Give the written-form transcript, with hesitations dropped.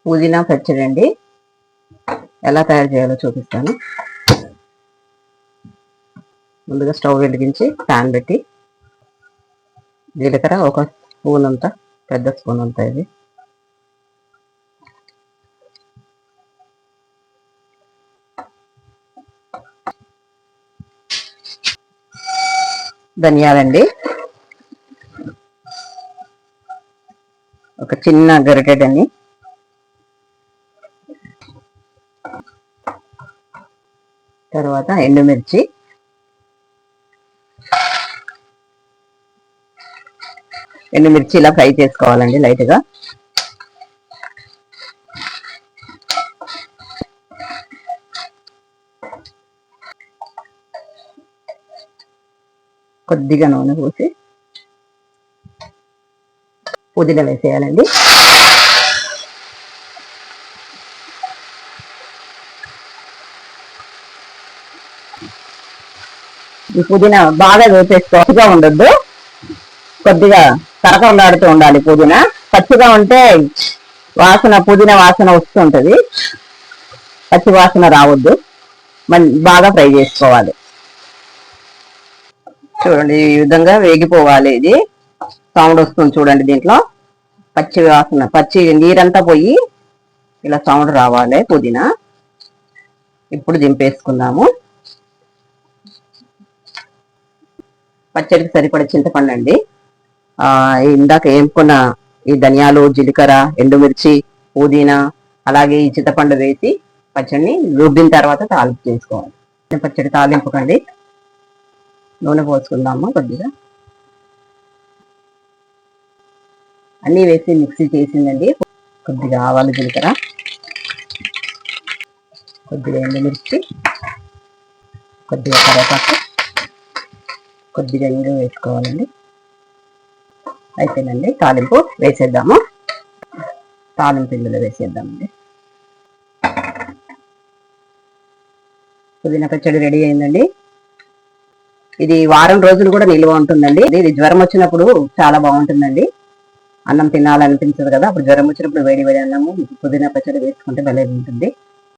పుదీనా పచ్చడి అండి. ఎలా తయారు చేయాలో చూపిస్తాను. ముందుగా స్టవ్ వెలిగించి ప్యాన్ పెట్టి జీలకర్ర ఒక స్పూన్ అంతా, పెద్ద స్పూన్ అంతా ఇది, ధనియాలండి ఒక చిన్న గరిటెడని, తర్వాత ఎండుమిర్చి, ఇలా ఫ్రై చేసుకోవాలండి లైట్గా. కొద్దిగా నూనె పోసి పుదీనా వేసేయాలండి. ఈ పుదీనా బాగా వేసేసుకోగా ఉండొద్దు, కొద్దిగా కరకరలాడుతూ ఉండాలి. పుదీనా పచ్చిగా ఉంటే వాసన, పుదీనా వాసన వస్తుంటది, పచ్చి వాసన రావద్దు. బాగా ఫ్రై చేసుకోవాలి. చూడండి ఈ విధంగా వేగిపోవాలి. ఇది సౌండ్ వస్తుంది చూడండి. దీంట్లో పచ్చి వాసన, పచ్చి నీరంతా పోయి ఇలా సౌండ్ రావాలి పుదీనా. ఇప్పుడు దింపేసుకుందాము. పచ్చడికి సరిపడే చింతపండు అండి. ఇందాక వేపుకున్న ఈ ధనియాలు, జీలకర్ర, ఎండుమిర్చి, పుదీనా, అలాగే ఈ చింతపండు వేసి పచ్చడిని రుబ్బిన తర్వాత తాలింపు చేసుకోవాలి. పచ్చడి తాలింపుకండి నూనె పోసుకుందాము. కొద్దిగా అన్నీ వేసి మిక్సీ చేసిందండి. కొద్దిగా ఆవాలు, జీలకర్ర, కొద్దిగా ఎండుమిర్చి, కొద్దిగా కరివేపాకు, కొద్దిగా ఇంగు వేసుకోవాలండి. అయిపోయిందండి. తాలింపు వేసేద్దాము. తాలింపు ఇందులో వేసేద్దామండి. పుదీనా పచ్చడి రెడీ అయిందండి. ఇది వారం రోజులు కూడా నిల్వ ఉంటుందండి. ఇది జ్వరం వచ్చినప్పుడు చాలా బాగుంటుందండి. అన్నం తినాలనిపించదు కదా, అప్పుడు జ్వరం వచ్చినప్పుడు వేడి వేడి అన్నము పుదీనా పచ్చడి వేసుకుంటే భలే ఉంటుంది.